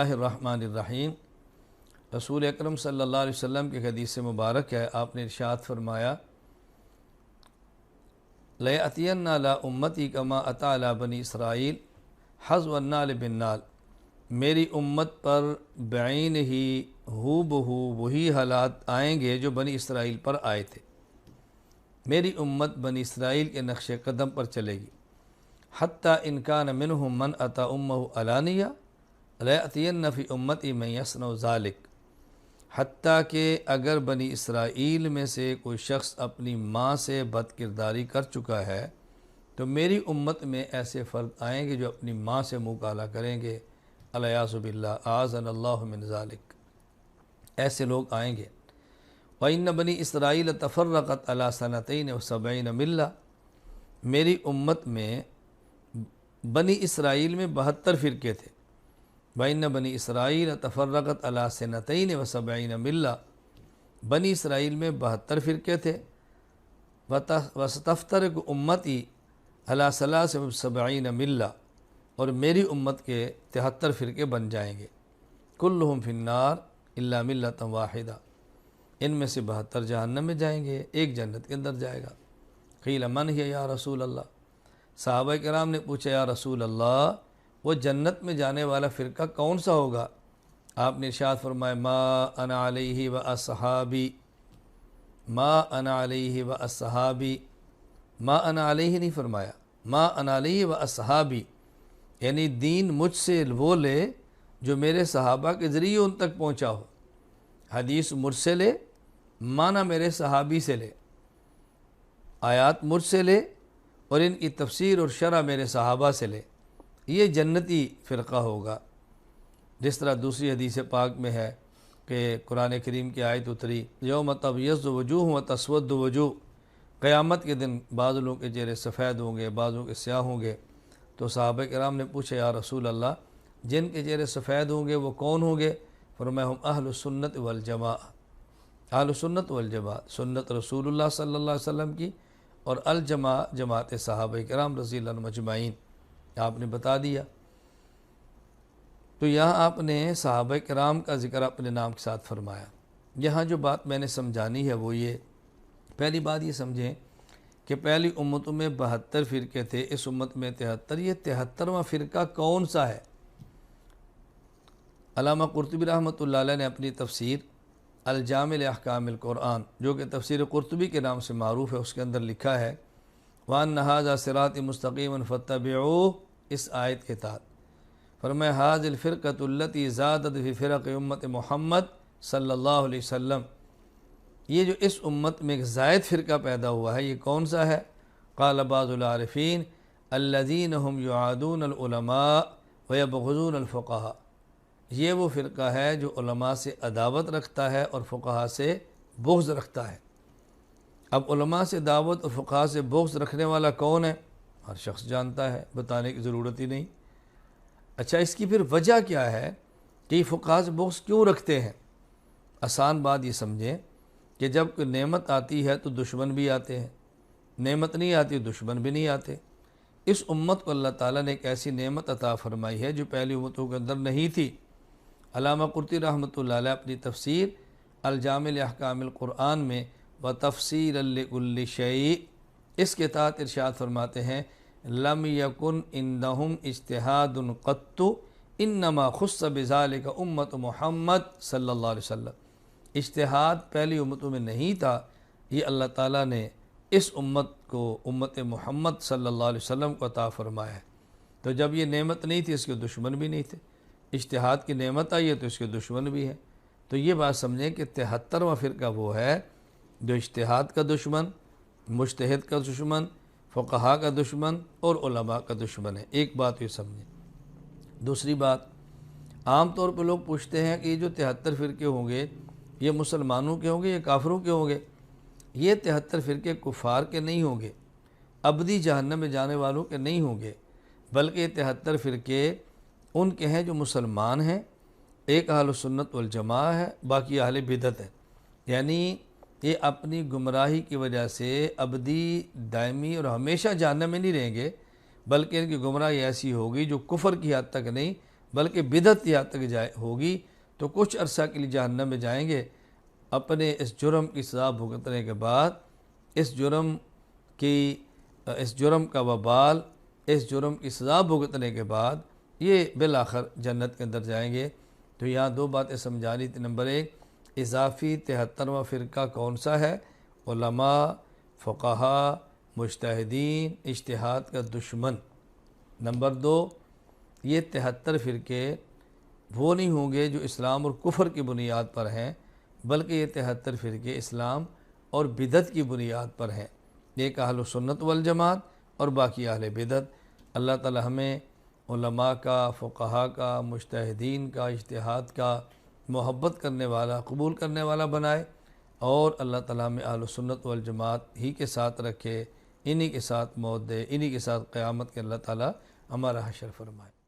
اللہ الرحمن الرحیم۔ رسول اکرم صلی اللہ علیہ وسلم کی حدیث مبارک ہے، آپ نے ارشاد فرمایا لَيَأْتِيَنَّ عَلَىٰ أُمَّتِي كَمَا أَتَىٰ عَلَىٰ بَنِي اسرائیل حَذْوَ النَّعْلِ بِالنَّعْلِ۔ میری امت پر بعین ہی ہو بہو وہی حالات آئیں گے جو بنی اسرائیل پر آئے تھے۔ میری امت بنی اسرائیل کے نقش قدم پر چلے گی۔ حتیٰ ان کان منہم من اتی امہ علانیہ لَيَأْتِيَنَّ فِي أُمَّتِي مَن يَصْنَعُ ذَلِكَ۔ حتیٰ کہ اگر بنی اسرائیل میں سے کوئی شخص اپنی ماں سے بد کرداری کر چکا ہے تو میری امت میں ایسے فرد آئیں گے جو اپنی ماں سے منہ کالا کریں گے، الیاذ باللہ، اعاذنا اللہ من ذالک، ایسے لوگ آئیں گے۔ وَإِنَّ بَنِي إِسْرَائِيلَ تَفَرَّقَتْ عَلَىٰ سَنَتَيْنِ وَسَبْعِينَ مِلَّةً۔ میری امت میں بنی اسرائیل میں 72 فرقے تھے۔ وَإِنَّ بَنِي إِسْرَائِيلَ تَفَرَّقَتْ عَلَىٰ سَنَتَيْنِ وَسَبْعِينَ مِلَّةً۔ بنی اسرائیل میں 72 فرقے تھے۔ وَسَتَفْتَرِقُ أُمَّتِي عَلَىٰ 73 مِلَّةً، اور میری امت کے 73 فرقے بن جائیں گے۔ كُلُّهُمْ فِي النَّارِ إِلَّا مِلَّةً وَاحِدَةً۔ ان میں سے 72 جہنم میں جائیں گے، ایک جنت کے اندر جائے گا۔ قیل من ہی یا رسول اللہ، صحابہ کرام نے پوچھا یا رسول اللہ وہ جنت میں جانے والا فرقہ کون سا ہوگا؟ آپ نے ارشاد فرمایا ما انا علیہ و اصحابی، ما انا علیہ و اصحابی، ما انا علیہ نہیں فرمایا، ما انا علیہ و اصحابی، یعنی دین مجھ سے وہ لے جو میرے صحابہ کے ذریعے ان تک پہنچا ہو۔ حدیث مجھ سے لے، معنی میرے صحابی سے لے، آیات مجھ سے لے اور ان کی تفسیر اور شرح میرے صحابہ سے لے، یہ جنتی فرقہ ہوگا۔ جس طرح دوسری حدیث پاک میں ہے کہ قرآن کریم کی آیت اتری یوم تبیض وجوہ و تسود وجوہ، قیامت کے دن بعض لوگوں کے چہرے سفید ہوں گے، بعضوں کے سیاہ ہوں گے۔ تو صحابہ کرام نے پوچھا یا رسول اللہ جن کے چہرے سفید ہوں گے وہ کون ہوں گے؟ فرمایا ہم اہل السنت والجماع، اہل السنت والجماع، سنت رسول اللہ صلی اللہ علیہ وسلم کی، اور الجماع جماعت صحابہ کرام رضی اللہ عنہم اجمعین، آپ نے بتا دیا۔ تو یہاں آپ نے صحابہ کرام کا ذکر اپنے نام کے ساتھ فرمایا۔ یہاں جو بات میں نے سمجھانی ہے وہ یہ، پہلی بات یہ سمجھیں کہ پہلی امتوں میں 72 فرقے تھے، اس امت میں 73۔ یہ 73واں فرقہ کون سا ہے؟ علامہ قرطبی رحمۃ اللہ علیہ نے اپنی تفسیر الجامع لاحکام القرآن، جو کہ تفسیر قرطبی کے نام سے معروف ہے، اس کے اندر لکھا ہے وَأَنَّ هَذَا صِرَاطِ مُسْتَقِيمًا فَاتَّبِعُوهُ، اس آیت کے تحت فرمایا هَذِهِ الْفِرْقَةُ الَّتِي زَادَتْ فِي فِرَقِ امت محمد صلی اللہ علیہ وسلم، یہ جو اس امت میں ایک زائد فرقہ پیدا ہوا ہے یہ کون سا ہے؟ قال بعض العارفین الذین هم یعادون العلماء ویبغضون الفقہاء، یہ وہ فرقہ ہے جو علماء سے عداوت رکھتا ہے اور فقہاء سے بغض رکھتا ہے۔ اب علماء سے دعوت اور فقہاء سے بغض رکھنے والا کون ہے؟ ہر شخص جانتا ہے، بتانے کی ضرورت ہی نہیں۔ اچھا اس کی پھر وجہ کیا ہے کہ یہ فقہاء سے بغض کیوں رکھتے ہیں؟ آسان بات یہ سمجھیں کہ جب کوئی نعمت آتی ہے تو دشمن بھی آتے ہیں، نعمت نہیں آتی دشمن بھی نہیں آتے۔ اس امت کو اللہ تعالیٰ نے ایک ایسی نعمت عطا فرمائی ہے جو پہلی امتوں کے اندر نہیں تھی۔ علامہ قرطبی رحمۃ اللہ علیہ اپنی تفسیر الجامع لاحکام القرآن میں وتفسیرا لکل شیء، اس کے تحت ارشاد فرماتے ہیں لم یکن عندہم اجتہاد قط انما خص بذلک امت محمد صلی اللہ علیہ وسلم، اجتہاد پہلی امتوں میں نہیں تھا، یہ اللہ تعالیٰ نے اس امت کو، امت محمد صلی اللہ علیہ وسلم کو عطا فرمایا ہے۔ تو جب یہ نعمت نہیں تھی اس کے دشمن بھی نہیں تھے، اجتہاد کی نعمت آئی ہے تو اس کے دشمن بھی ہیں۔ تو یہ بات سمجھیں کہ 73واں فرقہ وہ ہے جو اجتہاد کا دشمن، مجتہد کا دشمن، فقہاء کا دشمن اور علماء کا دشمن ہے۔ ایک بات یہ سمجھیں۔ دوسری بات، عام طور پہ لوگ پوچھتے ہیں کہ یہ جو 73 فرقے ہوں گے یہ مسلمانوں کے ہوں گے یا کافروں کے ہوں گے؟ یہ 73 فرقے کفار کے نہیں ہوں گے، ابدی جہنم میں جانے والوں کے نہیں ہوں گے، بلکہ یہ 73 فرقے ان کے ہیں جو مسلمان ہیں، ایک اہل سنت والجماع ہے، باقی اہل بدعت ہے۔ یعنی یہ اپنی گمراہی کی وجہ سے ابدی، دائمی اور ہمیشہ جہنم میں نہیں رہیں گے، بلکہ ان کی گمراہی ایسی ہوگی جو کفر کی حد تک نہیں بلکہ بدعت یہاں تک ہوگی تو کچھ عرصہ کے لیے جہنم میں جائیں گے، اپنے اس جرم کی سزا بھگتنے کے بعد اس جرم کا وبال، اس جرم کی سزا بھگتنے کے بعد یہ بالآخر جنت کے اندر جائیں گے۔ تو یہاں دو باتیں سمجھانی تھی۔ نمبر 1، اضافی 73واں فرقہ کون سا ہے؟ علماء، فقہا، مجتہدین، اجتہاد کا دشمن۔ نمبر 2، یہ 73 فرقے وہ نہیں ہوں گے جو اسلام اور کفر کی بنیاد پر ہیں، بلکہ یہ 73 فرقے اسلام اور بدعت کی بنیاد پر ہیں۔ ایک اہل سنت والجماعت اور باقی اہل بدعت۔ اللہ تعالی ہمیں علماء کا، فقہا کا، مجتہدین کا، اجتہاد کا محبت کرنے والا، قبول کرنے والا بنائے، اور اللہ تعالی ہمیں اہل سنت والجماعت ہی کے ساتھ رکھے، انہی کے ساتھ موت دے، انہی کے ساتھ قیامت کے اللہ تعالی ہمارا حشر فرمائے۔